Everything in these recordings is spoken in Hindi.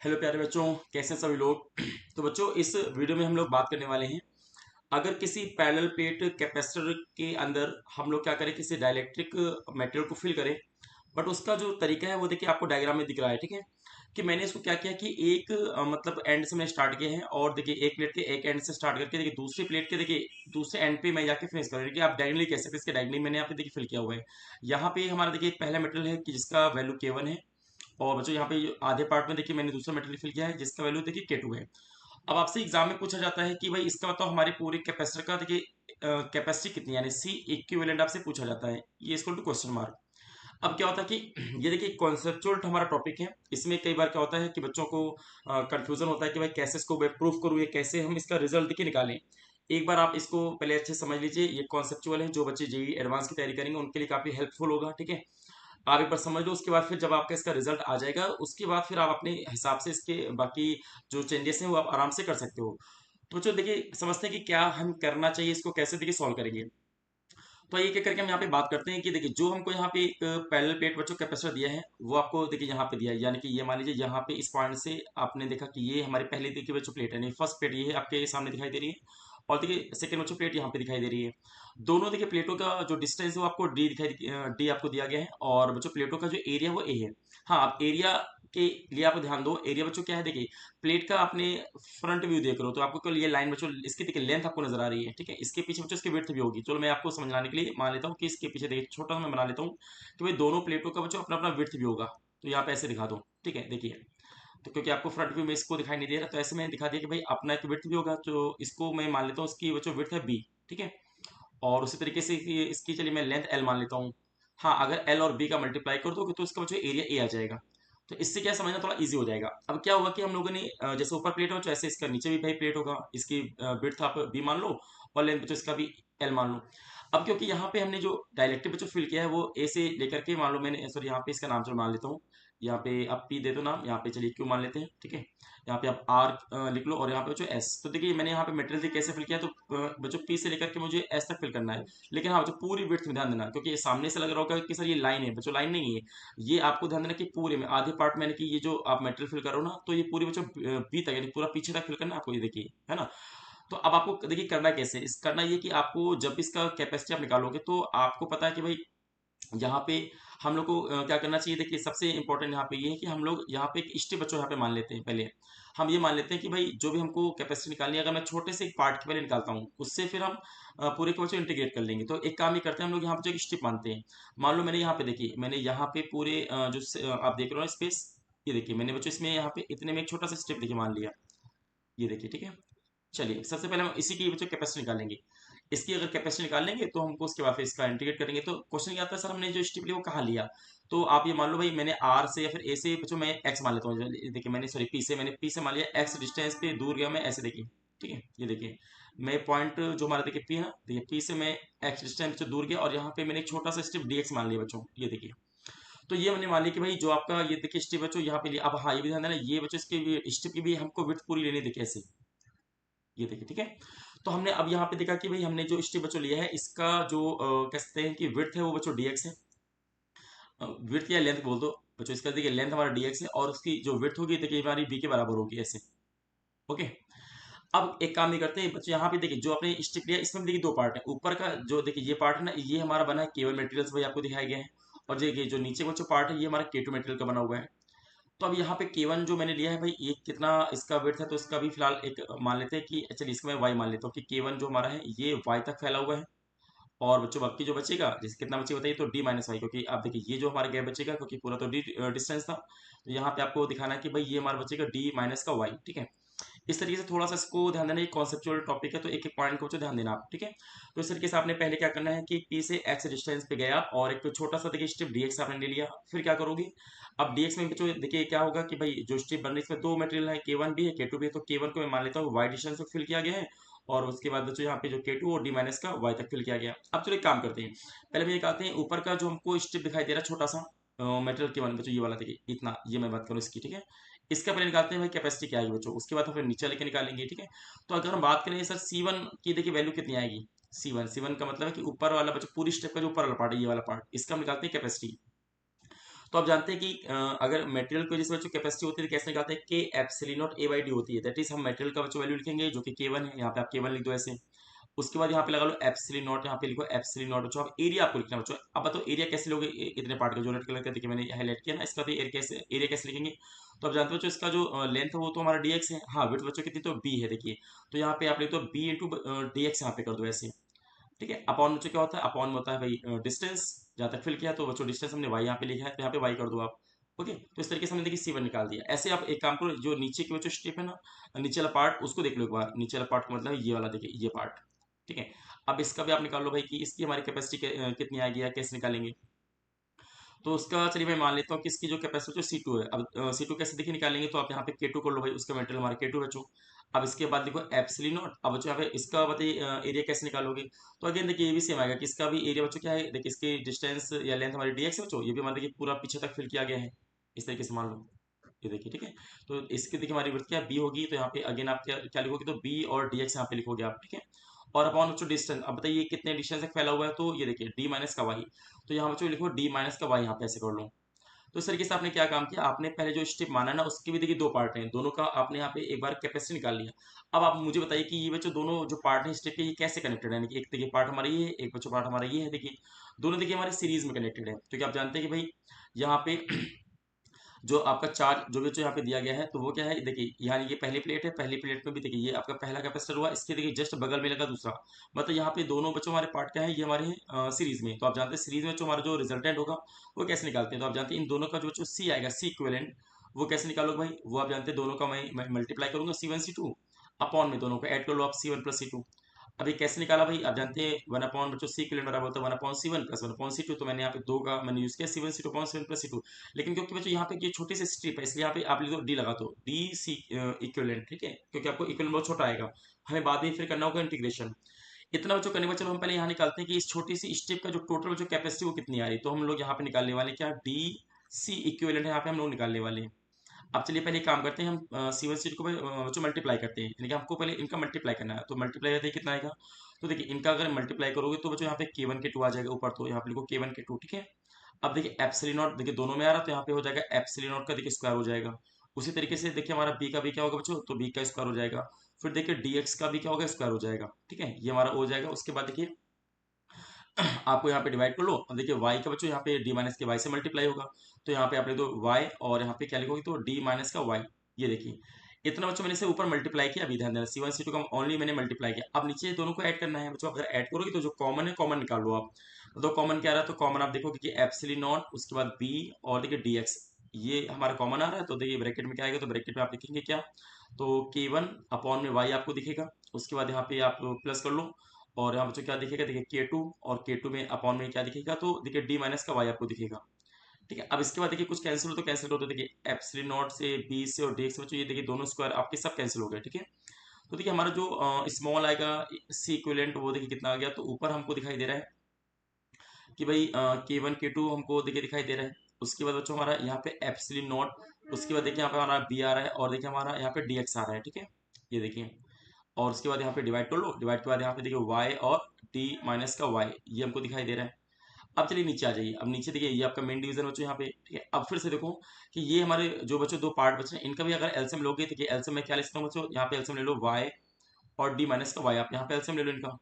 हेलो प्यारे बच्चों, कैसे हैं सभी लोग। तो बच्चों, इस वीडियो में हम लोग बात करने वाले हैं। अगर किसी पैरेलल प्लेट कैपेसिटर के अंदर हम लोग क्या करें, किसी डाइलेक्ट्रिक मटेरियल को फिल करें। बट उसका जो तरीका है वो देखिए आपको डायग्राम में दिख रहा है, ठीक है। कि मैंने इसको क्या किया कि एक मतलब एंड से मैंने स्टार्ट किया है, और देखिए एक प्लेट के एक एंड से स्टार्ट करके देखिए दूसरी प्लेट के देखिए दूसरे एंड पे मैं जाके फिनिश करूँ। देखिए आप डायगनली कह सकते हैं, इसके डायगनली मैंने यहाँ पे देखिए फिल किया हुआ है। यहाँ पे हमारा देखिए एक पहला मेटेरियल है कि जिसका वैल्यू K1 है। और बच्चों यहाँ पे आधे पार्ट में देखिए मैंने दूसरा मेटेरियल फिल किया है जिसका वैल्यू देखिए K2 है। अब आपसे एग्जाम में पूछा जाता है कि भाई इसका बताओ हमारे पूरे कैपेसिटर का देखिए कैपेसिटी कितनी है, यानी सी इक्विवेलेंट आपसे पूछा जाता है, ये इसको टू क्वेश्चन मार्क। अब क्या होता है कि ये देखिए कॉन्सेप्चुअल हमारा टॉपिक है। इसमें कई बार क्या होता है कि बच्चों को कंफ्यूजन होता है कि भाई कैसे इसको प्रूफ करूँ, ये कैसे हम इसका रिजल्ट देखिए निकालें। एक बार आप इसको पहले अच्छे से समझ लीजिए, ये कॉन्सेप्चुअल है, जो बच्चे जेई एडवांस की तैयारी करेंगे उनके लिए काफी हेल्पफुल होगा, ठीक है। आप एक बार समझ लो, उसके बाद फिर जब आपका इसका रिजल्ट आ जाएगा उसके बाद फिर आप अपने हिसाब से इसके बाकी जो चेंजेस हैं वो आप आराम से कर सकते हो। तो चलो देखिए समझते हैं कि क्या हम करना चाहिए, इसको कैसे देखिए सॉल्व करेंगे। तो एक एक करके हम यहाँ पे बात करते हैं कि देखिए जो हमको यहाँ पे एक पैरेलल प्लेट बच्चों कैपेसिटर दिया है वो आपको देखिए यहाँ पे दिया है, यानी कि ये मान लीजिए यहाँ पे इस पॉइंट से आपने देखा कि ये हमारी पहली देखिए बच्चों प्लेट है, नहीं फर्स्ट प्लेट ये है आपके सामने दिखाई दे रही है। और देखिए सेकंड बच्चों प्लेट यहाँ पे दिखाई दे रही है। दोनों देखिए प्लेटों का जो डिस्टेंस है वो आपको डी आपको दिया गया है, और बच्चों प्लेटों का जो एरिया वो ए है। हाँ, अब एरिया के लिए आपको ध्यान दो, एरिया बच्चों क्या है देखिए, प्लेट का आपने फ्रंट व्यू देख रहे हो तो आपको केवल ये लाइन बच्चों इसकी देखिए लेंथ आपको नजर आ रही है, ठीक है। इसके पीछे बच्चों इसकी विड्थ भी होगी। चलो मैं आपको समझाने के लिए मान लेता हूँ कि इसके पीछे देखिए छोटा सा मैं बना लेता हूँ कि भाई दोनों प्लेटों का बच्चों अपना अपना विड्थ भी होगा। तो यहाँ पे ऐसे दिखा दो, ठीक है, देखिए। तो क्योंकि आपको फ्रंट व्यू में इसको दिखाई नहीं दे रहा तो ऐसे मैंने दिखा दिया कि भाई अपना एक विड्थ भी होगा, तो इसको मैं मान लेता हूँ इसकी बच्चों विड्थ है बी, ठीक है। और उसी तरीके से इसकी चलिए मैं लेंथ एल मान लेता हूँ। हाँ, अगर एल और बी का मल्टीप्लाई कर दोगे तो इसका बच्चों एरिया ए आ जाएगा। तो इससे क्या समझना थोड़ा इजी हो जाएगा। अब क्या होगा कि हम लोगों ने जैसे ऊपर प्लेट हो तो ऐसे इसका नीचे भी भाई प्लेट होगा, इसकी विड्थ आप बी मान लो और लेंथ बच्चों इसका भी एल मान लो। अब क्योंकि यहाँ पे हमने जो डायलेक्ट्रिक बच्चों फिल किया है वो ए से लेकर के मान लो मैंने, सॉरी यहाँ पे इसका नाम चलो मान लेता हूँ। यहाँ पे आप पी दे दो नाम, यहाँ पे चलिए क्यू मान लेते हैं, ठीक है। यहाँ पे आप आर लिख लो और यहाँ पे बच्चों एस। तो देखिए मैंने यहाँ पे मटेरियल कैसे फिल किया, तो बच्चों पी से लेकर के मुझे एस तक फिल करना है। लेकिन हाँ बच्चों पूरी विड्थ में ध्यान देना, क्योंकि ये सामने से लग रहा होगा कि सर ये लाइन है, बच्चों लाइन नहीं है। ये आपको ध्यान देना कि पूरे में आधे पार्ट में, यानी कि ये जो आप मटेरियल फिल करो ना तो ये पूरी बच्चों बी तक यानी पूरा पीछे तक फिल करना है आपको, ये देखिए है ना। तो अब आपको देखिए करना कैसे, इस करना ये कि आपको जब इसका कैपेसिटी आप निकालोगे तो आपको पता है कि भाई यहाँ पे हम लोग को क्या करना चाहिए। देखिए सबसे इंपॉर्टेंट यहाँ पे ये है कि हम लोग यहाँ पे एक स्टेप बच्चों यहाँ पे मान लेते हैं। पहले हम ये मान लेते हैं कि भाई जो भी हमको कैपेसिटी निकालनी है, अगर मैं छोटे से एक पार्ट के पहले निकालता हूँ उससे फिर हम पूरे के बच्चों इंटीग्रेट कर लेंगे। तो एक काम ये करते हैं हम लोग यहाँ पे जो एक स्टेप मानते हैं। मान लो मैंने यहाँ पे देखिए, मैंने यहाँ पे पूरे आप देख रहे हो स्पेस, ये देखिए मैंने बच्चों इसमें यहाँ पे इतने में एक छोटा सा स्टेप देखिए मान लिया, ये देखिए, ठीक है। चलिए सबसे पहले हम इसी की बच्चों कैपेसिटी निकालेंगे। इसकी अगर कैपेसिटी निकाल लेंगे तो हमको उसके बाद फिर इसका इंटीग्रेट करेंगे। तो क्वेश्चन ये आता है सर हमने जो स्टेप लिया वो कहाँ लिया। तो आप ये मान लो भाई मैंने आर से या फिर ए से बच्चों मैं एक्स मान लेता हूँ। देखिए मैंने सॉरी पी से मान लिया एक्स डिस्टेंस पे दूर गया मैं ऐसे, देखिए ठीक है। ये देखिए मैं पॉइंट जो हमारा देखिए पी है ना, देखिए पी से मैं एक्स डिस्टेंस दूर गया और यहाँ पे मैंने एक छोटा सा स्टेप डी एक्स मान लिया बच्चों, ये देखिए। तो ये मैंने मान लिया कि भाई जो आपका ये देखिए स्टेप बच्चों यहाँ पे लिया। अब हाँ ये भी ध्यान देना, ये बच्चों इसके स्टेप की भी हमको विड्थ पूरी लेनी देखिए ऐसे, ये देखिए ठीक है। तो हमने अब यहाँ पे देखा कि भाई हमने जो स्टेप बच्चों लिया है इसका जो कह सकते हैं कि विड्थ है वो बच्चों डीएक्स है। विड्थ या लेंथ बोल दो बच्चों, इसका देखिए लेंथ हमारा डीएक्स है और उसकी जो विड्थ होगी देखिए हमारी बी के बराबर होगी ऐसे, ओके। अब एक काम ये करते हैं बच्चों, यहाँ पे देखिए जो आपने स्टेप लिया इसमें भी देखिए दो पार्ट है। ऊपर का जो देखिए ये पार्ट है ना, ये हमारा बना है केवल मटेरियल्स भाई आपको दिखाए गए हैं। और देखिए जो नीचे का जो पार्ट है ये हमारा के टू मटेरियल का बना हुआ है। तो अब यहाँ पे K1 जो मैंने लिया है भाई ये कितना इसका विड्थ है, तो इसका भी फिलहाल एक मान लेते हैं कि चलिए इसको मैं y मान लेता हूँ कि K1 जो हमारा है ये y तक फैला हुआ है। और बच्चों बाकी जो बचेगा जैसे कितना बचेगा बताइए, तो d माइनस वाई, क्योंकि आप देखिए ये जो हमारा गैप बचेगा क्योंकि पूरा तो d डिस्टेंस था। तो यहाँ पे आपको दिखाना है कि भाई ये हमारा बचेगा d माइनस का y, ठीक है। इस तरीके से थोड़ा सा इसको ध्यान देना, ये कॉन्सेप्चुअल टॉपिक है तो एक एक पॉइंट को ध्यान देना आप, ठीक है। तो इस तरीके से आपने पहले क्या करना है कि P से x डिस्टेंस पे गया और एक छोटा सा देखिए स्टेप dx आपने ले लिया। फिर क्या करोगे, अब dx में बच्चों देखिए क्या होगा कि भाई जो स्टेप बन रही है इसमें दो मटेरियल है, K1 भी है K2 भी है। तो K1 को मैं मान लेता हूँ y डिस्टेंस पे फिल किया गया है, और उसके बाद बच्चों यहाँ पे जो K2 और d माइनस का y तक फिल किया गया। अब चलो एक काम करते हैं, पहले हम ये कहते हैं ऊपर का जो हमको स्टेप दिखाई दे रहा है छोटा सा मटेरियल K1 बच्चों ये वाला देखिए इतना, ये मैं बात करूँ इसकी, ठीक है। इसका पहले निकालते हैं भाई कैपेसिटी क्या है बच्चों, उसके बाद हम फिर नीचे लेके निकालेंगे, ठीक है। तो अगर हम बात करें सर C1 की देखिए वैल्यू कितनी आएगी। C1 का मतलब है कि ऊपर वाला बच्चों पूरी स्टेप का जो ऊपर वाला पार्ट है ये वाला पार्ट, इसका हम निकालते हैं कैपेसिटी। तो आप जानते हैं कि अगर मटेरियल की वजह से बच्चों कैपेसिटी होती है तो कैसे निकालते हैं, के epsilon not a by D होती है। दैट इज हम मटेरियल का बच्चों वैल्यू लिखेंगे जो कि के वन है, यहाँ पे आप के वन लिख दो ऐसे। उसके बाद यहाँ पे लगा लो एप्सिलॉन नॉट, यहाँ पे लिखो एप्सिलॉन नॉट बच्चों। अब एरिया आपको लिखना है बच्चों। अब बताओ एरिया कैसे लोगे इतने पार्ट का, जो रेड कलर का देखिए मैंने हाईलाइट किया ना, इसका तो एरिया कैसे लिखेंगे। तो आप जानते हो बच्चों इसका जो लेंथ है वो तो हमारा डीएक्स है, हाँ विड्थ बच्चों कितनी तो बी है देखिए। तो यहाँ पे आप लिख दो बी इंटू डीएक्स, यहाँ पे कर दो ऐसे। ठीक है, अपॉन बच्चों क्या होता है, अपॉन में होता है भाई डिस्टेंस, जहाँ तक फिल किया तो बच्चों डिस्टेंस हमने वाई यहाँ पे लिखा है तो यहाँ पे वाई कर दो आप। ओके, तो इस तरीके से हमने देखिए C1 निकाल दिया। ऐसे आप एक काम करो, जो नीचे की बच्चों स्टेप है ना, नीचे वाला पार्ट उसको देख लो एक बार। नीचे वाला पार्ट का मतलब ये वाला देखिए, ये पार्ट। ठीक है, अब इसका भी आप निकाल लो भाई कि इसकी हमारी कैपेसिटी कितनी आएगी या कैसे निकालेंगे। तो उसका चलिए मैं मान लेता हूँ कि इसकी जो कैपेसिटी जो C2 है। अब C2 कैसे देखिए निकालेंगे, तो आप यहाँ पे K2 कर लो भाई, उसका मटेरियल हमारा K2 बच्चों। अब इसके बाद देखो एप्सिलॉन नॉट। अब बच्चों यहाँ पे इसका बताइए एरिया कैसे निकालोगे। तो अगेन देखिए ये भी सेम आएगा कि इसका भी एरिया बच्चों क्या है, देखिए इसकी डिस्टेंस या लेंथ हमारी डीएक्स है बच्चों, ये भी हमारे देखिए पूरा पीछे तक फिल किया गया है। इस तरीके से मान लो, ये देखिए। ठीक है, तो इसकी देखिए हमारी विड्थ क्या बी होगी, तो यहाँ पे अगेन आप क्या क्या लिखोगे, तो बी और डीएक्स यहाँ पे लिखोगे आप। ठीक है, और अपॉन बच्चों डिस्टेंस। अब बताइए कितने डिस्टेंस तक फैला हुआ है, तो ये देखिए डी माइनस का वाई। तो यहाँ बच्चों लिखो डी माइनस का वाई, यहाँ पे ऐसे कर लो। तो इस तरीके से आपने क्या काम किया, आपने पहले जो स्टेप माना ना उसके भी देखिए दो पार्ट हैं, दोनों का आपने यहाँ पे एक बार कैपेसिटी निकाल लिया। अब आप मुझे बताइए कि ये बच्चों दोनों जो पार्ट हैं स्टेप के, ये कैसे कनेक्टेड है। यानी कि एक देखिए पार्ट हमारा ये है, एक बच्चों पार्ट हमारा ये है देखिए। दोनों देखिए हमारे सीरीज में कनेक्टेड है, क्योंकि आप जानते हैं कि भाई यहाँ पे जो आपका चार्ज जो भी जो यहाँ पे दिया गया है, तो वो क्या है देखिए, यहाँ ये पहली प्लेट है, पहली प्लेट में भी देखिए ये आपका पहला कैपेसिटर हुआ, इसके देखिए जस्ट बगल में लगा दूसरा। मतलब यहाँ पे दोनों बच्चों हमारे पार्ट क्या है, ये हमारे हैं सीरीज में। तो आप जानते हैं सीरीज में जो हमारा जो रिजल्टेंट होगा वो कैसे निकालते हैं। तो आप जानते हैं इन दोनों का जो सी आएगा, सी इक्विवेलेंट, वो कैसे निकालोगे भाई, वो आप जानते हैं दोनों का मैं मल्टीप्लाई करूंगा C1 C2 अपॉन में, दोनों को ऐड कर लो आप C1 + C2। अभी कैसे निकाला भाई, आप जानते हैं वन अपॉन बच्चों सी इक्विवेलेंट बराबर होता है one upon C1 + one upon C2। तो मैंने यहाँ पे दो का मैंने यूज किया C1 C2 upon C1 + C2। लेकिन क्योंकि बच्चों यहाँ पे ये छोटी सी स्ट्रिप है, इसलिए यहाँ पे आप लिख दो डी लगा दो, डी सी इक्विवेलेंट। ठीक है, क्योंकि आपको इक्विवेलेंट बहुत छोटा आएगा, हमें बाद में फिर करना होगा इंटीग्रेशन। इतना बच्चों करने के बाद चलो हम पहले यहाँ निकालते हैं कि इस छोटी सी स्टेप का जो टोटल जो कैपेसिटी वो कितनी आ रही है। तो हम लोग यहाँ पे निकालने वाले क्या, डी सी इक्विवेलेंट है यहाँ पे हम लोग निकालने वाले हैं। अब चलिए पहले एक काम करते हैं, हम C1 C2 को बच्चों मल्टीप्लाई करते हैं, यानी कि हमको पहले इनका मल्टीप्लाई करना है। तो मल्टीप्लाई करते हैं कितना आएगा, तो देखिए इनका अगर मल्टीप्लाई करोगे तो बच्चों यहाँ पे K1 K2 आ जाएगा ऊपर, तो यहाँ पे लिखो K1 K2। ठीक है, अब देखिए एप्सिलॉन नॉट देखिए दोनों में आ रहा, तो यहाँ पे हो जाएगा एप्सिलॉन नॉट का देखिए स्क्वायर हो जाएगा। उसी तरीके से देखिए हमारा बी का भी क्या होगा बच्चों, तो बी का स्क्वायर हो जाएगा। फिर देखिए डीएक्स का भी क्या होगा, स्क्वायर हो जाएगा। ठीक है, ये हमारा हो जाएगा। उसके बाद देखिए आपको यहाँ पे डिवाइड कर लो। अब देखिए y का बच्चों यहाँ पे d माइनस के y से मल्टीप्लाई होगा, तो यहाँ पे आप लिख दो y, और यहाँ पे क्या लिखोगे, तो d माइनस का y। ये देखिए इतना बच्चों मैंने इसे ऊपर मल्टीप्लाई किया। अभी ध्यान देना C1 C2 का ओनली मैंने मल्टीप्लाई किया। अब नीचे दोनों को ऐड करना है बच्चों। अगर ऐड करोगे तो जो कॉमन है कॉमन निकाल लो आप। तो कॉमन क्या आ रहा है, तो कॉमन आप देखोगे कि एप्सिलॉन नॉट, उसके बाद b, और देखिए dx, ये हमारा कॉमन आ रहा है। तो देखिए ब्रैकेट में क्या आएगा, तो ब्रैकेट में आप लिखेंगे क्या, तो K1 अपॉन में y आपको दिखेगा। उसके बाद यहाँ पे आप प्लस कर लो, और यहाँ बच्चों क्या दिखेगा, देखिए K2, और K2 में अपॉन में क्या दिखेगा, तो देखिए डी माइनस का वाई आपको दिखेगा। ठीक है, अब इसके बाद देखिए कुछ कैंसिल हो तो कैंसिल हो, तो देखिए एप्सिलॉन नॉट से बी से और डी से बच्चों ये देखिए दोनों स्क्वायर आपके सब कैंसिल हो गए। ठीक है, तो देखिए हमारा जो स्मॉल आएगा सी इक्विवेलेंट, वो देखिए कितना आ गया, तो ऊपर हमको दिखाई दे रहा है कि भाई K1 K2 हमको देखिए दिखाई दे रहा है। उसके बाद बच्चों हमारा यहाँ पे एप्सिलॉन नॉट, उसके बाद देखिए यहाँ पे हमारा बी आ रहा है, और देखिए हमारा यहाँ पे डीएक्स आ रहा है। ठीक है, ये देखिए, और उसके बाद यहाँ पे डिवाइड कर लो। डिवाइड के बाद यहाँ पे देखिए y और d माइनस का y, ये हमको दिखाई दे रहा है। अब चलिए नीचे आ जाइए। अब नीचे देखिए ये आपका मेन डिवीजन बच्चों यहाँ पे। ठीक है, अब फिर से देखो कि ये हमारे जो बच्चों दो पार्ट बचे हैं, इनका भी अगर एलसीएम लोगे तो एलसीएम में क्या ले सकता हूँ बच्चों, यहाँ पे एलसीएम ले लो y और d माइनस का y, आप यहाँ पे एलसीएम ले लो इनका।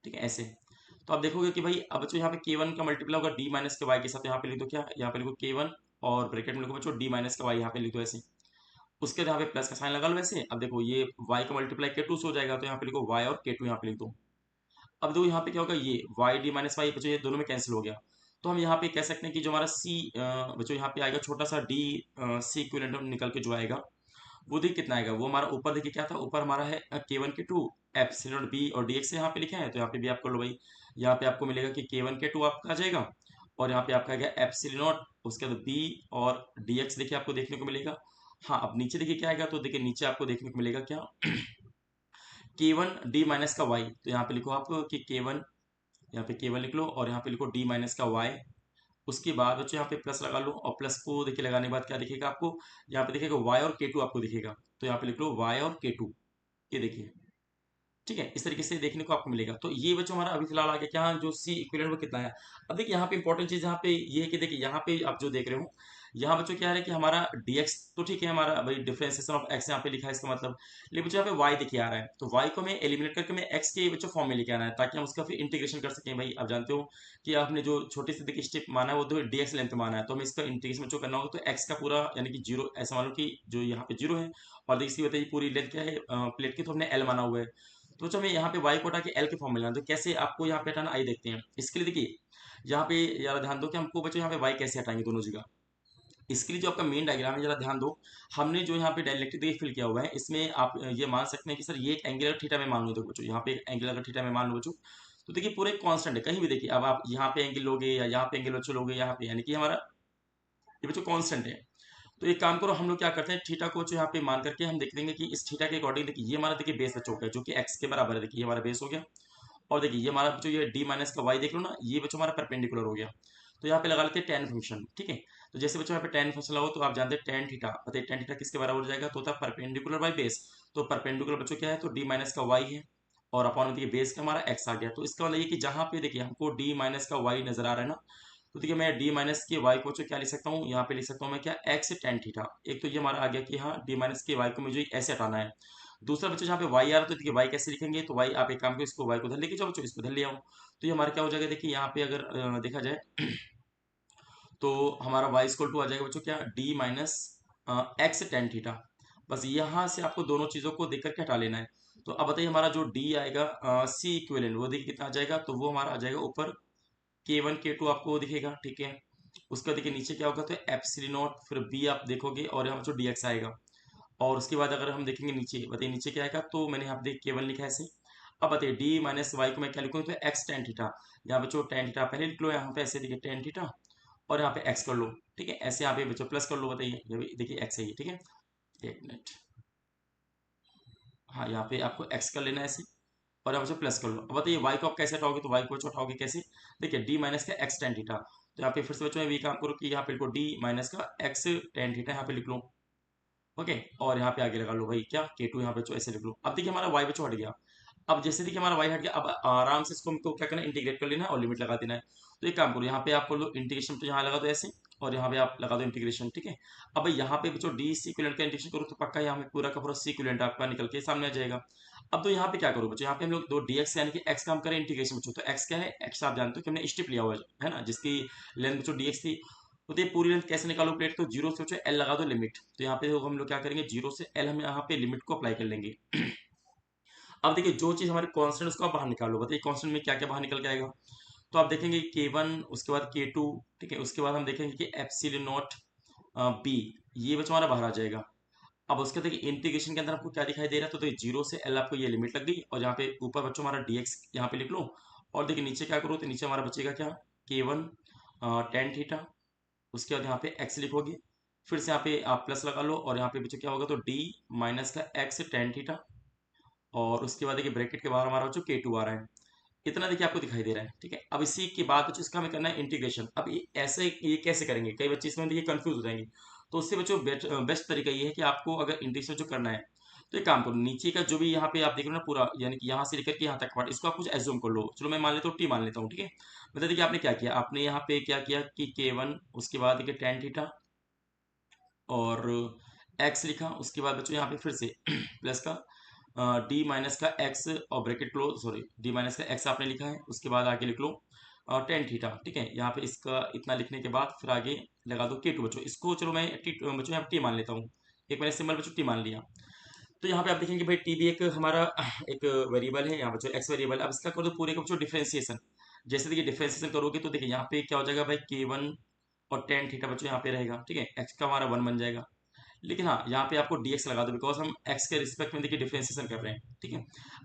ठीक है, ऐसे। तो आप देखोगे कि भाई अब बच्चों यहाँ पे K1 का मल्टीप्लाई होगा d माइनस के y के साथ, यहाँ पे लिख दो क्या, यहाँ पे लिखो K1, और ब्रैकेट में लिखो बच्चों d माइनस का y, यहाँ पे लिख दो ऐसे। उसके बाद यहाँ पे प्लस का साइन लगा लो वैसे। अब देखो ये y का मल्टीप्लाई K2 से हो जाएगा, तो यहाँ पे लिखो y और K2 यहाँ पे लिख दो। अब देखो यहाँ पे क्या होगा, ये y d माइनस वाई बच्चों ये दोनों में कैंसिल हो गया। तो हम यहाँ पे कह सकते हैं कि जो हमारा c बच्चों यहाँ पे आएगा छोटा सा d c इक्विवेलेंट निकल के जो आएगा, वो देखिए कितना आएगा। वो हमारा ऊपर देखिए क्या था, ऊपर हमारा है K1 K2 एप्सिलॉन बी और dx यहाँ पे लिखे हैं, तो यहाँ पे भी आप कर लो भाई। यहाँ पे आपको मिलेगा कि K1 K2 आपका आ जाएगा, और यहाँ पे आपका आ गया एप्सिलॉन नॉट, उसके बाद b और dx देखिए आपको देखने को मिलेगा। हाँ, अब नीचे देखिए क्या आएगा, तो देखिए नीचे आपको देखने को मिलेगा क्या, K1 d माइनस का y। तो यहाँ पे लिखो आप कि K1, यहाँ पे K1 लिख लो, और यहाँ पे लिखो d माइनस का y। उसके बाद बच्चों यहाँ पे प्लस लगा लो, और प्लस को देखिए लगाने के बाद क्या दिखेगा आपको, यहाँ पे दिखेगा y और K2 आपको दिखेगा। तो यहाँ पे लिख लो y और K2, ये देखिए। ठीक है, इस तरीके से देखने को आपको मिलेगा। तो ये बच्चों हमारा अभी फिलहाल आ गया क्या, जो सी इक्विवेलेंट वो कितना है। अब देखिए यहाँ पे इंपॉर्टेंट चीज यहाँ पे ये है कि देखिए यहाँ पे आप जो देख रहे हो, यहाँ बच्चों क्या है कि हमारा dx तो ठीक है, हमारा भाई डिफरेंशिएशन ऑफ x यहाँ पे लिखा है इसका मतलब, लेकिन बच्चों यहाँ पे y देखिए आ रहा है, तो y को हमें एलिमिनेट करके हमें x के बच्चों फॉर्म में लेके आना है, ताकि हम उसका फिर इंटीग्रेशन कर सकें। भाई आप जानते हो कि आपने जो छोटी सी देखिए स्टेप माना है वो तो dx लेंथ माना है, तो हमें इसका इंटीग्रेशन बच्चों करना होगा, तो x का पूरा यानी कि जीरो, ऐसा मान लो कि जो यहाँ पे जीरो है, और देखिए इसकी बताइए पूरी लेंथ क्या है प्लेट की, तो हमने l माना हुआ है। तो बच्चों हमें यहाँ पे y को हटा के l के फॉर्म में लाना है, तो कैसे आपको यहाँ पे हटाना, आइए देखते हैं। इसके लिए देखिए यहाँ पे यार ध्यान दो कि हमको बच्चों यहाँ पे y कैसे हटाएंगे दोनों जगह। इसके लिए जो आपका मेन डायग्राम है, जरा ध्यान दो, हमने जो यहाँ पे डायरेक्टली देखिए फिल किया हुआ है, इसमें आप ये मान सकते हैं कि सर ये एक एंगल थीटा में मान लो, देखो बच्चों यहाँ पे एंगल अगर थीटा में मान लो बच्चों, तो देखिए पूरे कांस्टेंट है, कहीं भी देखिए अब आप यहाँ पे एंगल लोगे या यहाँ पे एंगल बच्चों लोगे, यहाँ पे यानी कि हमारा ये बच्चों कांस्टेंट है। तो एक काम करो, हम लोग क्या करते हैं, थीटा को जो यहाँ पे मान करके हम देख लेंगे कि इस थीटा के अकॉर्डिंग देखिए ये हमारा देखिए बेस बच्चों का है, जो कि एक्स के बराबर है, देखिए ये हमारा बेस हो गया। और देखिए ये हमारा बच्चों ये डी माइनस का वाई देख लो ना, ये बच्चों हमारा परपेंडिकुलर हो गया। तो यहाँ पे लगा लेते हैं टेन फंक्शन, ठीक है। तो जैसे बच्चों यहाँ पे टेन फंक्शन लगाओ, तो आप जानते हैं टेन थीटा, बताइए टेन थीटा किसके बराबर हो जाएगा, तो होता है परपेंडिकुलर बाई बेस। तो परपेंडिकुलर बच्चों क्या है, तो डी माइनस का वाई है, और अपॉन देखिए बेस का हमारा एक्स आ गया। तो इसका मतलब ये कि जहाँ पे देखिए हमको डी माइनस का वाई नजर आ रहा है ना, तो देखिए मैं डी माइनस के वाई को क्या लिख सकता हूँ, यहाँ पे लिख सकता हूँ मैं क्या, एक्स टेन थीटा। एक तो ये हमारा आ गया कि हाँ डी माइनस के वाई को मुझे ऐसे हटाना है। दूसरा बच्चों जहाँ पे वाई आ रहा है, तो देखिए वाई कैसे लिखेंगे, तो वाई आप एक काम करो, इसको वाई को धर लेके जाओ बच्चों, इसको धर ले आओ। तो ये हमारा क्या हो जाएगा, देखिए यहाँ पे अगर देखा जाए तो हमारा वाई स्क्वल टू आ जाएगा बच्चों क्या, D minus x tan theta. बस यहाँ से आपको दोनों चीजों को देख करके हटा लेना है। तो अब बताइए हमारा जो डी आएगा सी इक्विवेलेंट, वो देखिए कितना आ जाएगा, तो वो हमारा आ जाएगा ऊपर K1 K2 आपको दिखेगा, ठीक है। उसका देखिए नीचे क्या होगा, तो एप्सिलॉन नॉट, फिर बी आप देखोगे, और यहाँ जो dx आएगा। और उसके बाद अगर हम देखेंगे नीचे, बताइए नीचे क्या आएगा, तो मैंने यहाँ पे देखिए केवल लिखा है ऐसे। अब बताइए डी माइनस वाई को मैं क्या लिखूँ, तो एक्स टेन थीटा। यहाँ बच्चों टेन थीटा पहले लिख लो, यहाँ पे ऐसे देखिए टेन थीटा, और यहाँ पे एक्स कर लो, ठीक है। ऐसे यहाँ पे बच्चों प्लस कर लो, बताइए ये भी देखिए एक्स है ये, ठीक है। एक मिनट, हाँ यहाँ पे आपको एक्स कर लेना है ऐसे, और यहाँ बच्चों प्लस कर लो। अब बताइए वाई को आप कैसे हटाओगे, तो वाई को बच्चों हटाओगे कैसे, देखिए डी माइनस का एक्स टेन थीटा। तो यहाँ पे फिर से बच्चों ये काम करो कि यहाँ पे लिखो डी माइनस का एक्स टेन थीटा, यहाँ पे लिख लो, ओके। और यहाँ पे आगे लगा लो भाई क्या, K2 यहाँ पे बच्चों ऐसे लिख लो। अब देखिए हमारा वाई बच्चों हट गया। अब जैसे देखिए हमारा वाई हट गया, अब आराम से इसको हमको क्या करना है, इंटीग्रेट कर लेना है और लिमिट लगा देना है। तो एक काम करो, यहाँ पे आपको लो इंटीग्रेशन, तो यहाँ लगा दो ऐसे, और यहाँ पे आप लगा दो इंटीग्रेशन, ठीक है। अब भाई यहाँ पे बच्चों डी सी इक्विवेलेंट का इंटीग्रेशन करो, तो पक्का यहाँ पे पूरा का पूरा सी इक्विवेलेंट आपका निकल के सामने आ जाएगा। अब तो यहाँ पे क्या करो बच्चों, यहाँ पे हम लोग दो dx यानी कि x का हम करें इंटीग्रेशन बच्चों, तो x क्या है, x आप जानते हो कि हमने स्टेप लिया हुआ है ना, जिसकी लेंथ बच्चों dx थी। तो ये पूरी लेंथ कैसे निकालो प्लेट, तो जीरो से बच्चों l लगा दो लिमिट, तो यहाँ पे हम लोग क्या करेंगे, जीरो से l हम यहाँ पे लिमिट को अप्लाई कर लेंगे। अब देखिए जो चीज हमारे कांस्टेंट, उसको आप बाहर निकालो, बताइए कांस्टेंट में क्या क्या बाहर निकल के आएगा। तो आप देखेंगे K1, उसके बाद K2, ठीक है। उसके बाद हम देखेंगे कि एप्सिलॉन नॉट बी, ये बच्चों हमारा बाहर आ जाएगा। अब उसके देखिए इंटीग्रेशन के अंदर आपको क्या दिखाई दे रहा है, तो देखिए जीरो से एल आपको ये लिमिट लग गई, और यहाँ पे ऊपर बच्चों हमारा dx यहाँ पे लिख लो। और देखिए नीचे क्या करो, तो नीचे हमारा बचेगा क्या, K1 टेन थीटा। उसके बाद यहाँ पे x लिखोगे, फिर से यहाँ पे आप प्लस लगा लो, और यहाँ पे बच्चों क्या होगा, तो d माइनस का x टेन थीटा। और उसके बाद देखिए ब्रैकेट के बाहर हमारा बच्चों K2 आ रहा है। इतना देखिए आपको दिखाई दे रहा है, ठीक है। अब इसी के बाद बच्चों इसका हमें करना है इंटीग्रेशन। अब ये ऐसे ये कैसे करेंगे, कई बच्चे इसमें देखिए कंफ्यूज हो जाएंगे। तो उससे बच्चों बेस्ट तरीका ये है कि आपको अगर इंटीग्रेशन जो करना है, तो एक काम करो, नीचे का जो भी यहाँ पे आप देख रहे हो ना पूरा, यानी कि यहाँ से लेकर के यहाँ तक पार्ट, इसको आप कुछ एज्यूम कर लो। चलो मैं मान लेता हूँ टी मान लेता हूँ, ठीक है। मतलब देखिए आपने क्या किया, आपने यहाँ पे क्या किया कि K1, उसके बाद देखिए टेन थीटा, और x लिखा। उसके बाद बच्चों यहाँ पे फिर से प्लस का डी माइनस का x, और bracket close, sorry D minus का x आपने लिखा है। उसके बाद आगे लिख लो टेन थीटा, ठीक है। यहाँ पे इसका इतना लिखने के बाद फिर आगे लगा दो K2 बच्चों। इसको चलो मैं बच्चों यहाँ टी मान लेता हूँ, एक मैंने सिंबल बच्चों टी मान लिया। तो यहाँ पे आप देखेंगे भाई टी भी एक हमारा एक वेरिएबल है, यहाँ बच्चों एक्स वेरिएबल। अब इसका कर दो पूरे का बच्चों डिफरेंशिएशन। जैसे देखिए डिफरेंशिएशन करोगे, तो देखिए यहाँ पे क्या हो जाएगा भाई, K1 और टेन थीटा बच्चों यहाँ पे रहेगा, ठीक है। एक्स का हमारा वन बन जाएगा। लेकिन हाँ यहाँ पे आपको dx लगा दो, बिकॉज हम x के रिस्पेक्ट में देखिए डिफरेंशिएशन कर रहे हैं, ठीक है।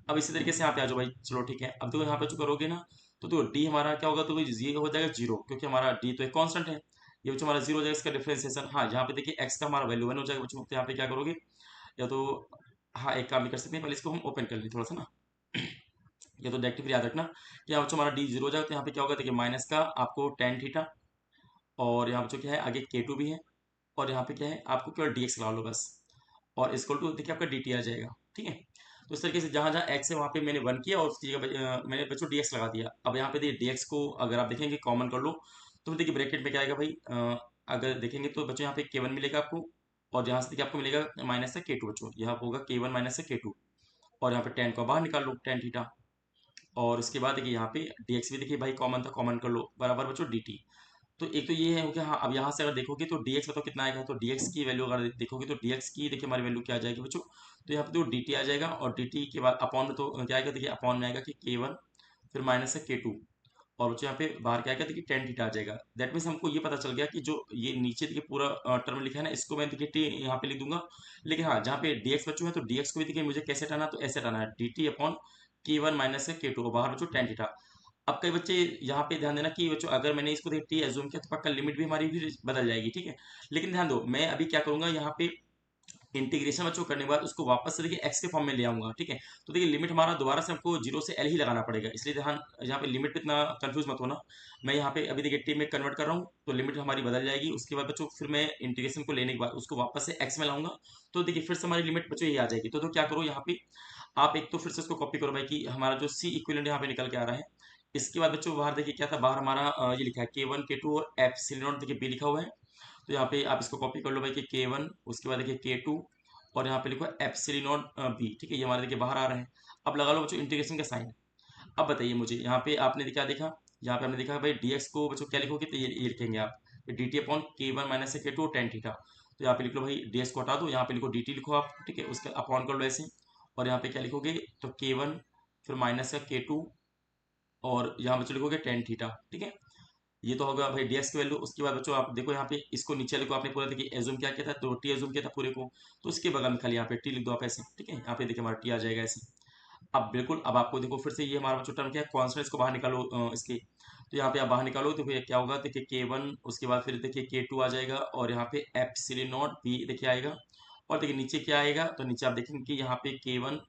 अब इसी तरीके से यहाँ पे आ जाओ भाई, चलो ठीक है। अब देखो यहाँ पे जो करोगे ना, तो देखो d हमारा क्या होगा, तो ये हो जाएगा जीरो, क्योंकि हमारा d तो एक कांस्टेंट है। ये बच्चों हमारा जीरो हो जाएगा इसका डिफरेंशिएशन। हाँ यहाँ पे देखिए x का हमारा वैल्यू वन हो जाएगा बच्चों, तो यहाँ पे क्या करोगे, या तो हाँ एक काम भी कर सकते हैं, पहले इसको हम ओपन कर लें थोड़ा सा ना, या तो डायरेक्टली याद रखना कि यहाँ बच्चों हमारा d जीरो हो जाएगा। तो यहाँ पे क्या होगा, देखिए माइनस का आपको टेन थीटा, और यहाँ बच्चों क्या है आगे K2 भी है, और यहाँ पे क्या है आपको केवल dx लगा लो बस, और इसको टू देखिए आपका dt आ जाएगा, ठीक है। तो इस तरीके से जहाँ जहाँ एक्स है वहाँ पे मैंने 1 किया और उसकी जगह मैंने बच्चों dx लगा दिया। अब यहाँ पे देखिए dx को अगर आप देखेंगे कॉमन कर लो तो देखिए ब्रैकेट में क्या आएगा भाई, अगर देखेंगे तो बच्चों यहाँ पे k1 मिलेगा आपको, और यहाँ से देखिए आपको मिलेगा माइनस से k2 बच्चों, यहाँ पे होगा k1 माइनस से k2, और यहाँ पे टेन को बाहर निकाल लो टेन थीटा, और उसके बाद देखिए यहाँ पे dx भी देखिए भाई कॉमन था, कॉमन कर लो बराबर बच्चों dt। तो एक तो ये है कि हाँ, अब यहाँ से अगर देखोगे तो dx बताओ कितना आएगा, तो dx की वैल्यू अगर देखोगे तो dx की देखिए हमारी वैल्यू क्या आ जाएगी बच्चों, तो यहाँ पे तो dt आ जाएगा, और dt के बाद अपॉन में तो क्या आएगा, देखिए अपॉन में आएगा कि k1 फिर माइनस है k2, और बच्चों यहाँ पे बाहर क्या आएगा, देखिए टेन थीटा आ जाएगा। दैट मीन्स हमको ये पता चल गया कि जो ये नीचे देखिए पूरा टर्म लिखा है ना, इसको मैं देखिए टी यहाँ पे लिख दूंगा, लेकिन हाँ जहाँ पे dx बच्चों है तो dx को भी देखिए मुझे कैसे हटाना, तो ऐसे हटाना है dt अपॉन k1 माइनस है k2, बाहर बच्चों टेन थीटा। अब कई बच्चे यहाँ पे ध्यान देना कि बच्चों अगर मैंने इसको टी एज्यूम किया तो पक्का लिमिट भी हमारी भी बदल जाएगी, ठीक है। लेकिन ध्यान दो मैं अभी क्या करूंगा, यहाँ पे इंटीग्रेशन बच्चों करने के बाद उसको वापस से देखिए एक्स के फॉर्म में ले आऊंगा, ठीक है। तो देखिए लिमिट हमारा दोबारा से हमको जीरो से एल ही लगाना पड़ेगा, इसलिए ध्यान यहाँ पे लिमिट पे इतना कंफ्यूज मत होना। मैं यहाँ पे अभी देखिए टी में कन्वर्ट कर रहा हूँ तो लिमिट हमारी बदल जाएगी, उसके बाद बच्चों फिर मैं इंटीग्रेशन को लेने के बाद उसको वापस से एक्स में लाऊंगा, तो देखिए फिर से हमारी लिमिट बच्चों ये आ जाएगी। तो क्या करो यहाँ पे आप एक तो फिर से इसको कॉपी करो भाई कि हमारा जो सी इक्विवेलेंट यहाँ पे निकल के आ रहा है। इसके बाद बच्चों बाहर देखिए क्या था, बाहर हमारा ये लिखा है k1 k2 और एप्सिलॉन नॉट देखिए बी लिखा हुआ है। तो यहाँ पे आप इसको कॉपी कर लो भाई कि k1, उसके बाद देखिए k2, और यहाँ पे लिखो एप्सिलॉन नॉट बी, ठीक है, ये हमारे देखिए बाहर आ रहे हैं। अब लगा लो बच्चों इंटीग्रेशन का साइन। अब बताइए मुझे यहाँ पे आपने क्या देखा, यहाँ पे हमने देखा भाई dx को बच्चों क्या लिखोगे, तो ये लिखेंगे आप D T upon k1 minus के टू टेन थीटा। तो यहाँ पे लिख लो भाई dx को हटा दो, यहाँ पे लिखो dt लिखो आप, ठीक है, उसका अपॉन कर लो ऐसे, और यहाँ पे क्या लिखोगे, तो k1 फिर माइनस का k2, और यहाँ बच्चों लिखोगे टेन थीटा, ठीक है। ये तो होगा भाई dx की वैल्यू। उसके बाद बच्चों आप देखो यहाँ पे इसको नीचे लिखो, आपने पूरा देखिए एज्यूम क्या किया था, तो टी एज्यूम किया था पूरे को, तो उसके बगल में खाली यहाँ पे टी लिख दो आप ऐसे, ठीक है। यहाँ पे देखिए हमारा टी आ जाएगा ऐसे। अब बिल्कुल अब आपको देखो फिर से ये हमारा बच्चों टर्म क्या है, कॉन्स्टेंट, इसको बाहर निकालो इसके। तो यहाँ पे आप बाहर निकालो तो फिर क्या होगा, देखिए k1, उसके बाद फिर देखिए k2 आ जाएगा, और यहाँ पे एप्सिलॉन नॉट बी देखिए आएगा, और देखिए नीचे क्या आएगा, तो नीचे आप देखेंगे कि यहाँ पे k1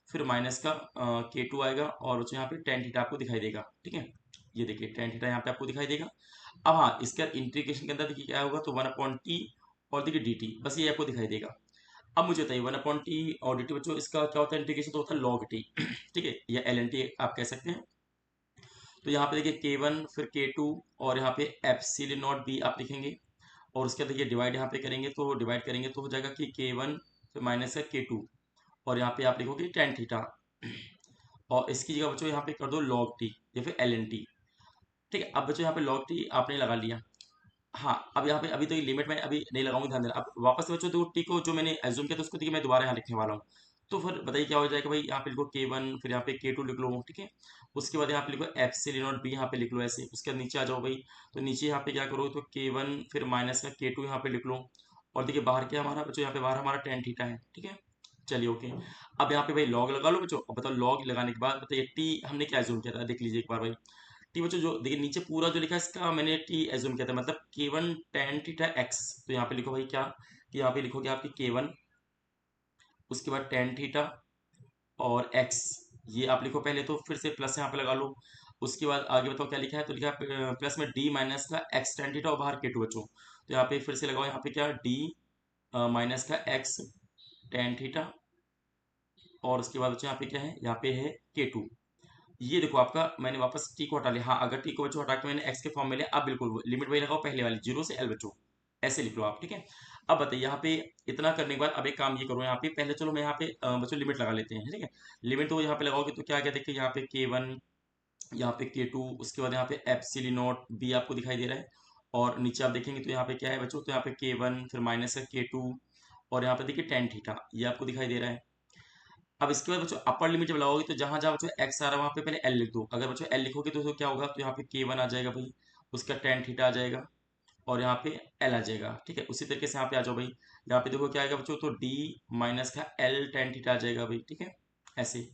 फिर माइनस का k2 आएगा, और बच्चों यहाँ पे टेन थीटा आपको दिखाई देगा, ठीक है। ये देखिए टेन थीटा यहाँ पे आपको दिखाई देगा। अब हाँ, इसके इंटीग्रेशन के अंदर देखिए क्या होगा, तो वन अपॉन टी, और देखिए डी टी, बस ये आपको दिखाई देगा। अब मुझे बताइए वन अपॉन टी और डी टी बच्चों इसका क्या होता है इंटीग्रेशन, तो होता है लॉग टी, ठीक है, या एल एन टी आप कह सकते हैं। तो यहाँ पे देखिए k1 फिर k2, और यहाँ पे एप्सिलॉन नॉट बी आप लिखेंगे, और उसके बाद देखिए डिवाइड यहाँ पे करेंगे, तो डिवाइड करेंगे तो हो जाएगा कि k1 फिर माइनस है k2, और यहाँ पे आप लिखोगे टेन थीटा, और इसकी जगह बच्चों यहाँ पे कर दो लॉग टी या फिर एल एन टी, ठीक है। अब बच्चों यहाँ पे लॉग टी आपने लगा लिया। हाँ, अब यहाँ पे अभी तो ये लिमिट में अभी नहीं लगाऊंगी, ध्यान देना। अब वापस से बच्चों तो टी को जो मैंने एज्यूम किया था उसको देखिए मैं दोबारा यहाँ लिखने वाला हूँ। तो फिर बताइए क्या हो जाएगा भाई, यहाँ पे लिखो k1 फिर यहाँ पे k2 लिख लो, ठीक है। उसके बाद यहाँ पे लिखो एप्सिलॉन नॉट बी, यहाँ पे लिख लो ऐसे। उसके बाद नीचे आ जाओ भाई, तो नीचे यहाँ पे क्या करो, तो k1 फिर माइनस का k2 यहाँ पे लिख लो, और देखिए बाहर क्या हमारा बच्चों, यहाँ पे बाहर हमारा टेन थीटा है, ठीक है। चलिए ओके। अब यहाँ पे भाई लॉग लगा लो बच्चों, और बताओ लॉग लगाने के बाद बताइए टी हमने क्या एज्यूम किया था, देख लीजिए एक बार भाई। टी बच्चों जो देखिए नीचे पूरा जो लिखा है इसका मैंने टी एज्यूम किया था, मतलब k1 टेन थीटा एक्स। तो यहाँ पे लिखो भाई क्या, कि यहाँ पे लिखोगे आपकी k1, उसके बाद टेन थीटा और x, ये आप लिखो पहले, तो फिर से प्लस यहाँ पे लगा लो। उसके बाद आगे बताओ क्या लिखा है, तो लिखा है प्लस में d माइनस का x टेन थीटा और बाहर k2 बच्चों। तो यहाँ पे फिर से लगाओ, यहाँ पे क्या d माइनस का x टेन थीटा, और उसके बाद बच्चों यहाँ पे क्या है, यहाँ पे है k2। ये देखो आपका मैंने वापस टी को हटा लिया। हाँ, अगर टी को बच्चों हटा के मैंने एक्स के फॉर्म में लिया, अब बिल्कुल लिमिट वही लगाओ पहले वाली, जीरो से एल बच्चों, ऐसे लिख लो आप, ठीक है। अब बताइए यहाँ पे इतना करने के बाद अब एक काम ये करो, यहाँ पे पहले चलो मैं यहाँ पे बच्चों लिमिट लगा लेते हैं, ठीक है। लिमिट तो यहाँ पे लगाओगे तो क्या क्या देखिए, यहाँ पे k1, यहाँ पे k2, उसके बाद यहाँ पे एप्सिलॉन नॉट बी आपको दिखाई दे रहा है, और नीचे आप देखेंगे तो यहाँ पे क्या है बच्चों, तो यहाँ पे k1 फिर माइनस है k2, और यहाँ पे देखिए टेन थीटा ये आपको दिखाई दे रहा है। अब इसके बाद बच्चों अपर लिमिट जब लगाओगे तो जहां जहां बच्चों एक्स आ रहा है वहां पे पहले एल लिख दो। अगर बच्चों एल लिखोगे तो क्या होगा, तो यहाँ पे k1 आ जाएगा भाई, उसका टेन थीटा आ जाएगा, और यहाँ पे एल आ जाएगा, ठीक है। उसी तरीके से यहाँ पे आ जाओ भाई, यहाँ पे देखो क्या आएगा बच्चों, तो डी माइनस का एल टेन थीटा आ जाएगा भाई, ठीक है, ऐसे।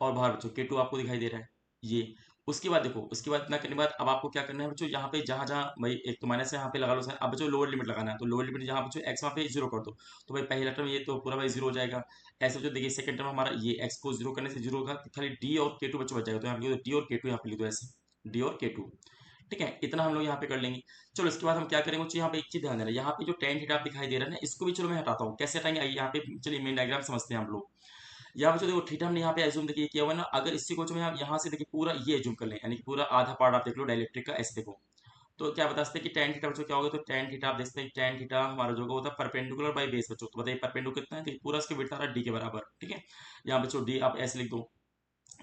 और बाहर बच्चों k2 आपको दिखाई दे रहा है ये। उसके बाद देखो, उसके बाद इतना करने के बाद अब आपको क्या करना है बच्चों, यहाँ पे जहां जहां भाई एक तो माइनस है यहाँ पे लगा लो साइन। अब बच्चों लोअर लिमिट लगाना है, तो लोअर लिमिट जहां बच्चों एक्स वहाँ पे जीरो कर दो, तो भाई पहला टर्म ये तो पूरा भाई जीरो हो जाएगा। ऐसे बच्चों देखिए सेकंड टर्म हमारा ये एक्स को जीरो करने से जीरो होगा, तो खाली डी और के टू बच्चों बच जाएगा, तो यहाँ पे डी और के टू यहाँ पे लिख दो ऐसे, डी और के टू, ठीक है। इतना हम लोग यहाँ पे कर लेंगे। चलो इसके बाद हम क्या करेंगे बच्चों, यहाँ पे एक चीज ध्यान देना, यहाँ पे जो टेन थीटा आप दिखाई दे रहा है ना, इसको भी चलो मैं हटाता हूँ। कैसे हटाएंगे, आइए यहाँ पे चलिए मेन डायग्राम समझते हैं हम लोग। यहाँ पे जो देखो थीटा हमने यहाँ पे एज्यूम देखिए किया हुआ है ना, अगर इसी को जो मैं यहाँ से देखिए पूरा ये एज्यूम कर लें, यानी कि पूरा आधा पार्ट आप देख लो डायलेक्ट्रिक का, ऐसे देखो तो क्या बता सकते हैं कि tan थीटा बच्चों क्या होगा, तो tan थीटा आप देख सकते हैं tan थीटा हमारा जो होता है परपेंडिकुलर बाई बेस बच्चों, तो बताइए परपेंडिकुलर कितना है, देखिए पूरा इसके विड्थ आ रहा है d के बराबर, ठीक है। यहाँ बच्चों d आप ऐसे लिख दो।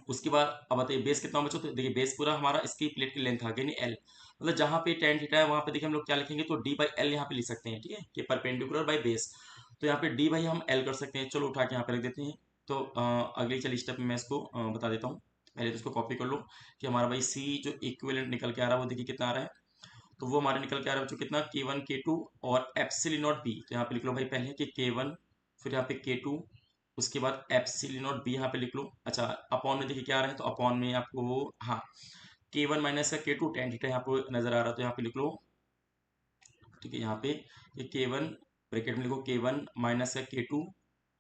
उसके बाद अब बताइए बेस कितना बच्चों, तो देखिए बेस पूरा हमारा इसकी प्लेट की लेंथ आ गई, नहीं एल, मतलब जहां पे tan थीटा है वहां पे देखिए हम लोग क्या लिखेंगे, तो d बाई एल यहाँ पे लिख सकते हैं, ठीक है, कि परपेंडिकुलर बाई बेस। तो यहाँ पे d बाई हम एल कर सकते हैं, चलो उठा के यहाँ पे रख देते हैं। तो अगली चलिए स्टेप में मैं इसको बता देता हूँ। पहले तो इसको कॉपी कर लो कि हमारा भाई सी जो इक्विवेलेंट निकल के आ रहा है वो देखिए कितना आ रहा है, तो वो हमारे निकल के आ रहा है बच्चों कितना, k1 k2 और एप्सिलॉन नॉट बी, तो यहाँ पे लिख लो भाई पहले कि k1, फिर यहाँ पे k2, उसके बाद एप्सिलॉन नॉट बी यहाँ पे लिख लो। अच्छा अपॉन में देखिए क्या आ रहा है, तो अपॉन में आपको हाँ k1 माइनस का k2 tan थीटा यहाँ पे नजर आ रहा है, तो यहाँ पे लिख लो, ठीक है, यहाँ पे ये k1 ब्रैकेट में लिखो k1 माइनस का k2,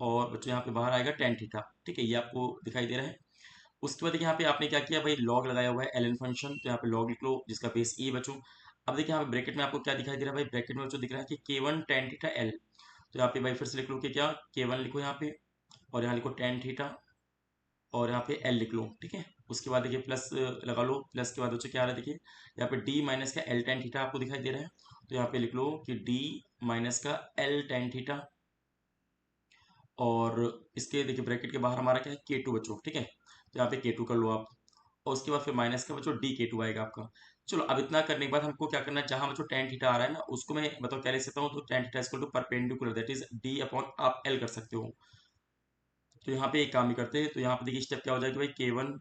और बच्चों यहाँ पे बाहर आएगा tan थीटा, ठीक है, ये आपको दिखाई दे रहा है। उसके बाद देखिए यहाँ पे आपने क्या किया भाई, लॉग लगाया हुआ है एल एन फंक्शन, तो यहाँ पे लॉग लिख लो जिसका बेस ई बच्चों। अब देखिए यहाँ पे ब्रैकेट में आपको क्या दिखाई दे रहा है भाई, ब्रैकेट में बच्चों दिख रहा है कि k1 tan थीटा एल, तो यहाँ पे भाई फिर से लिख लो कि क्या k1 लिखो यहाँ पे, और यहाँ लिखो tan थीटा, और यहाँ पे एल लिख लो, ठीक है। उसके बाद देखिए प्लस लगा लो, प्लस के बाद बच्चों क्या आ रहा है देखिए, यहाँ पे डी माइनस का एल tan थीटा आपको दिखाई दे रहा है, तो यहाँ पे लिख लो कि डी माइनस का एल tan थीटा, और इसके देखिए ब्रैकेट के बाहर हमारा क्या है k2 बच्चों, ठीक है, तो यहाँ पे k2 कर लो आप, और उसके बाद फिर माइनस का बच्चों डी k2 आएगा आपका। चलो अब इतना करने के बाद हमको क्या करना है, जहां बच्चों tan थीटा आ रहा है ना उसको मैं बताओ क्या लिख सकता हूँ, तो tan theta equal to perpendicular that is D upon आप एल कर सकते हो। तो यहाँ पे एक काम ही करते हैं, तो यहाँ पे देखिए स्टेप क्या हो जाएगा भाई, k1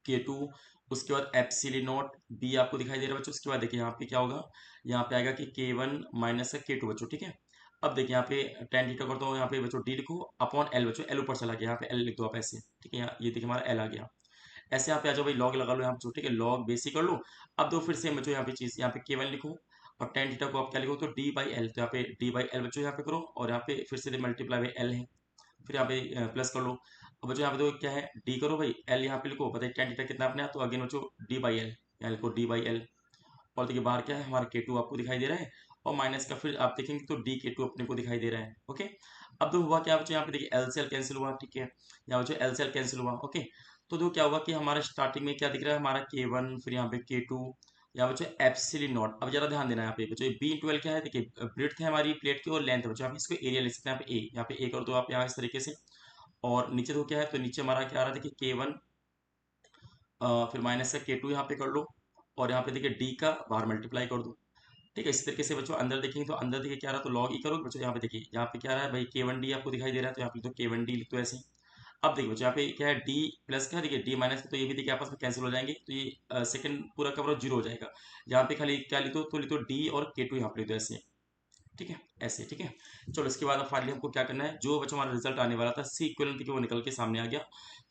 k2, उसके बाद एप्सिलॉन नॉट बी आपको दिखाई दे रहा है बच्चों। उसके बाद देखिए यहाँ पे क्या होगा, यहाँ पे आएगा कि k1 माइनस का k2 बच्चों, ठीक है। अब देखिए यहाँ पे tan थीटा करता हूँ, यहाँ पे बच्चों डी लिखो अपॉन एल बच्चों, एल ऊपर चला गया, यहाँ पे एल लिख दो आप ऐसे, ठीक है, यहाँ ये देखिए हमारा एल आ गया। ऐसे यहाँ पे आ जाओ भाई, लॉग लगा लो यहाँ पे, ठीक है, लॉग बेसिक कर लो। अब दो फिर से बच्चों यहाँ पे चीज, यहाँ पे k1 लिखो, और tan थीटा को आप क्या लिखो, तो डी बाई एल, तो यहाँ पे डी बाई एल बच्चों यहाँ पे करो, और यहाँ पे फिर से मल्टीप्लाई बाई एल है, फिर यहाँ पे प्लस कर लो। अब बच्चों यहाँ पे देखो क्या है, डी करो भाई, एल यहाँ पे लिखो, पता है tan थीटा कितना अपने आप, तो अगेन बच्चों डी बाई एल, यहाँ लिखो डी बाई एल, और देखिए बाहर क्या है हमारा k2 आपको दिखाई दे रहा है, और माइनस का फिर आप देखेंगे तो डी k2 अपने को दिखाई दे रहा है, ओके। अब तो हुआ क्या बच्चों, यहाँ पे देखिए एल से एल कैंसिल हुआ, ठीक है, यहाँ बच्चों एल से एल कैंसिल हुआ, ओके। तो देखो क्या हुआ कि हमारा स्टार्टिंग में क्या दिख रहा है, हमारा k1, फिर यहाँ पे k2, यहाँ बच्चों एप्सिलॉन नॉट। अब जरा ध्यान देना यहाँ पे बच्चों, बी इंटू एल क्या है, देखिए ब्रेड्थ है हमारी प्लेट की और लेंथ है बच्चों, यहाँ पे इसको एरिया लिख सकते हैं, यहाँ पे ए कर दो आप यहाँ इस तरीके से। और नीचे तो क्या है, तो नीचे हमारा क्या आ रहा है देखिए k1, फिर माइनस का k2 यहाँ पे कर लो, और यहाँ पे देखिए d का बाहर मल्टीप्लाई कर दो, ठीक है। इसी तरीके से बच्चों अंदर देखेंगे तो अंदर देखिए क्या रहा, तो लॉग ई करोगे बच्चों, यहाँ पे देखिए यहाँ पे क्या रहा है भाई, k1d आपको दिखाई दे रहा है, तो यहाँ पे तो k1d लिख दो ऐसे। अब देखिए बच्चों यहाँ पे क्या है, d प्लस का देखिए d माइनस का, तो ये भी देखिए आपस में कैंसिल हो जाएंगे, तो ये सेकंड पूरा कवर जीरो हो जाएगा। यहाँ पे खाली क्या लिखो, तो लिखो d और k2 यहाँ पे लिख दो ऐसे, ठीक है, ऐसे, ठीक है। चलो इसके बाद अब फाइनली हमको क्या करना है, जो बच्चों हमारा रिजल्ट आने वाला था सी इक्विवेलेंट, देखिए वो निकल के सामने आ गया,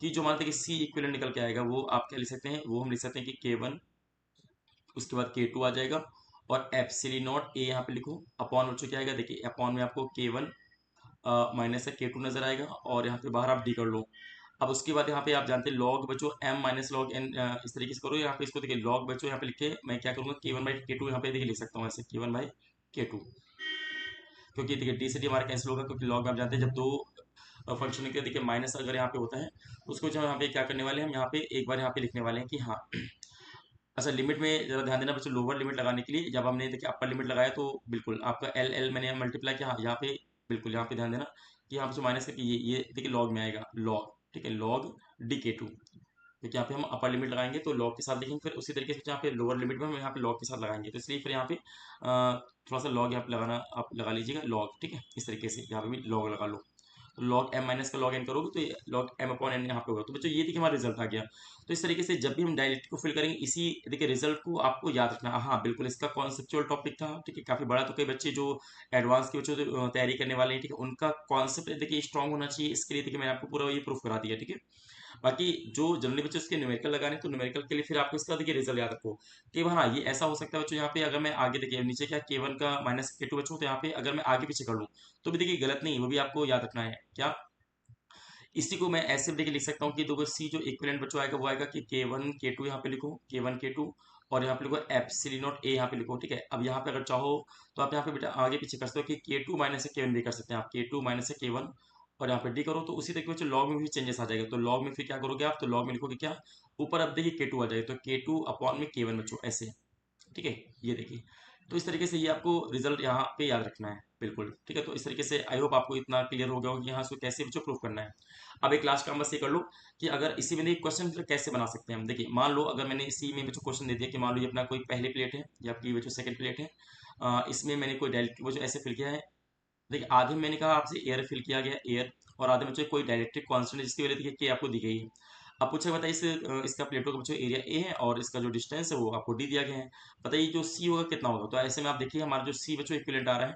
कि जो हमारा देखिए सी इक्विवेलेंट निकल के आएगा वो आप क्या लिख सकते हैं, वो हम लिख सकते हैं कि k1, उसके बाद k2 आ जाएगा, और एप्सिलॉन नॉट ए यहाँ पे लिखो, अपॉन बच्चों क्या आएगा देखिए, अपॉन में आपको k1 माइनस का k2 नजर आएगा, और यहाँ पे बाहर आप डी कर लो। अब उसके बाद यहाँ पे आप जानते हैं लॉग बच्चों m माइनस लॉग n, इस तरीके से करो, यहाँ पे इसको देखिए लॉग बच्चों यहाँ पे लिखे मैं क्या करूँगा, k1 बाई k2 यहाँ पे देखिए लिख सकता हूँ ऐसे, k1 बाई k2, क्योंकि देखिए डी से डी हमारा कैंसिल होगा, क्योंकि लॉग में आप जानते हैं जब दो फंक्शन के देखिए माइनस अगर यहाँ पे होता है, तो उसको जो यहाँ पे क्या करने वाले हैं, हम यहाँ पे एक बार यहाँ पे लिखने वाले हैं कि हाँ, अच्छा लिमिट में जरा ध्यान देना बच्चों, लोअर लिमिट लगाने के लिए जब हमने देखिए अपर लिमिट लगाया तो बिल्कुल आपका एल एल मैंने मल्टीप्लाई किया, हाँ यहाँ पे बिल्कुल यहाँ पे ध्यान देना कि यहाँ पे माइनस करके ये देखिए लॉग में आएगा लॉग, ठीक है, लॉग डी k2, क्योंकि यहाँ पे हम अपर लिमिट लगाएंगे तो लॉग के साथ लिखेंगे, फिर उसी तरीके से यहाँ पे लोअर लिमिट में हम यहाँ पे लॉग के साथ लगाएंगे, तो इसलिए फिर यहाँ पे थोड़ा सा लॉग यहाँ पे लगाना आप लगा लीजिएगा लॉग, ठीक है, इस तरीके से यहाँ पे भी लॉग लगा लो। तो लॉग एम माइनस का लॉग एन करोगे तो लॉग एम अपॉन एन यहाँ पे होगा, तो बच्चों ये देखिए हमारा रिजल्ट आ गया। तो इस तरीके से जब भी हम डायरेक्ट को फिल करेंगे इसी देखिए रिजल्ट को आपको याद रखना, हाँ बिल्कुल इसका कॉन्सेप्चुअल टॉपिक था, ठीक है, काफी बड़ा, तो कई बच्चे जो एडवांस के बच्चों जो तैयारी करने वाले हैं, ठीक है, उनका कॉन्सेप्ट देखिए स्ट्रांग होना चाहिए, इसके लिए देखिए मैंने आपको पूरा ये प्रूफ करा दिया, ठीक है। बाकी जो जनरली बच्चे उसके न्यूमेरिकल लगाने, तो न्यूमेरिकल के लिए फिर आपको इसका देखिए रिजल्ट याद रखो कि हाँ ये ऐसा हो सकता है बच्चों, यहाँ पे अगर मैं आगे देखिए नीचे क्या k1 का माइनस k2 बच्चों, तो यहाँ पे अगर मैं आगे पीछे कर लूँ तो भी देखिए गलत नहीं, वो भी आपको याद रखना है क्या। इसी को मैं ऐसे देखिए लिख सकता हूँ कि देखो सी जो इक्विवेलेंट बच्चों आएगा वो आएगा कि k1 k2 यहाँ पे लिखो, k1 k2, और यहाँ पे लिखो एप्सिलॉन नॉट ए यहाँ पे लिखो, ठीक है। अब यहाँ पे अगर चाहो तो आप यहाँ पे बेटा आगे पीछे कर सकते हो कि k2 माइनस से k1 भी कर सकते हैं आप, k2 माइनस से k1, और यहाँ पे डी करो, तो उसी तरीके से लॉग में भी चेंजेस आ जाएगा। तो लॉग में फिर क्या करोगे आप, तो लॉग में लिखोगे क्या, ऊपर अब देखिए K2 आ जाएगा, तो K2 अपॉन में K1 बच्चों ऐसे, ठीक है, ये देखिए। तो इस तरीके से ये आपको रिजल्ट यहाँ पे याद रखना है बिल्कुल, ठीक है। तो इस तरीके से आई होप आपको इतना क्लियर हो गया होगा कि यहाँ से कैसे बच्चों प्रूफ करना है। अब एक लास्ट काम बस ये कर लो कि अगर इसी में एक क्वेश्चन कैसे बना सकते हैं हम। देखिए मान लो अगर मैंने इसी में बच्चों क्वेश्चन दे दिया कि मान लो ये अपना कोई पहली प्लेट है या आपकी बच्चों सेकंड प्लेट है, इसमें मैंने कोई डायरेक्ट वो जो ऐसे फिल किया है। देखिए आधे में मैंने कहा आपसे एयर फिल किया गया एयर, और आधे में बच्चों कोई डायरेक्ट्रिक कांस्टेंट है जिसकी वजह देखिए कि आपको दी गई है। अब पूछा बताइए इसका प्लेटो का बच्चों एरिया ए है और इसका जो डिस्टेंस है वो आपको डी दिया गया है। बताइए जो सी होगा कितना होगा। तो ऐसे में आप देखिए हमारा जो सी बच्चों इक्विवेलेंट आ रहा है,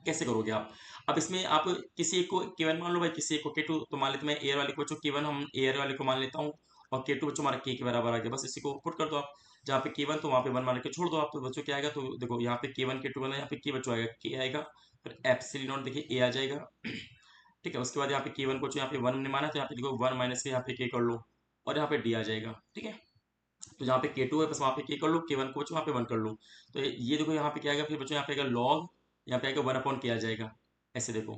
कैसे करोगे आप। अब इसमें आप किसी एक को केवन मान लो भाई, किसी एक को के टू, तो मान लेते मैं एयर वाले को बच्चों केवन, हम एयर वाले को मान लेता हूँ, और के टू बच्चों हमारा के बराबर आ गया, बस इसी को पुट कर दो आप। जहाँ पे केवन तो वहाँ पे वन मान के छोड़ दो आप, तो बच्चों क्या आएगा, तो देखो यहाँ पे केवन के टू बना, यहाँ पे के बच्चों आएगा के आएगा, फिर एप्सिलॉन नॉट देखिए ए आ जाएगा। ठीक है, उसके बाद यहाँ पे के वन को यहाँ पे वन ने माना, तो यहाँ पे देखो वन माइनस के यहाँ पे के कर लो, और यहाँ पे डी आ जाएगा, ठीक है। तो जहाँ पे के टू है बस वहाँ पे के कर लो, के वन को बच्चों वहाँ पे वन कर लो। तो ये देखो यहाँ पे क्या आएगा, फिर बच्चों यहाँ पे आएगा लॉग, यहाँ पे आएगा वन अपॉन के आ जाएगा, ऐसे देखो।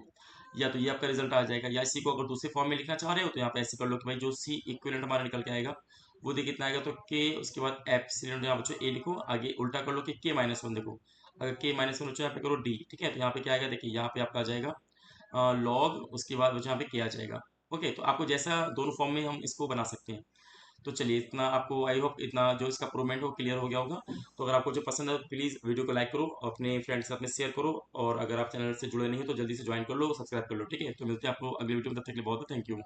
या तो ये आपका रिजल्ट आ जाएगा, या इसी को अगर दूसरे फॉर्म में लिखना चाह रहे हो तो यहाँ पे ऐसे कर लो कि भाई जो सी इक्विवेलेंट हमारा निकल के आएगा वो देखिए कितना आएगा, तो के उसके बाद एप्सिलॉन यहाँ बच्चों ए लिखो, आगे उल्टा कर लो कि के माइनस वन, देखो अगर के माइनस वन बच्चों यहाँ पे करो डी, ठीक है। तो यहाँ पे क्या आएगा, देखिए यहाँ पे आपका आ जाएगा लॉग, उसके बाद बच्चों यहाँ पे के आ जाएगा। ओके, तो आपको जैसा दोनों फॉर्म में हम इसको बना सकते हैं। तो चलिए इतना आपको आई होप इतना जो इसका प्रूवमेंट हो क्लियर हो गया होगा। तो अगर आपको जो पसंद है प्लीज़ वीडियो को लाइक करो, अपने फ्रेंड्स के साथ में शेयर करो, और अगर आप चैनल से जुड़े नहीं हो तो जल्दी से ज्वाइन कर लो, सब्सक्राइब कर लो, ठीक है। तो मिलते हैं आपको अगली वीडियो में, तब तक के लिए बहुत बहुत थैंक यू।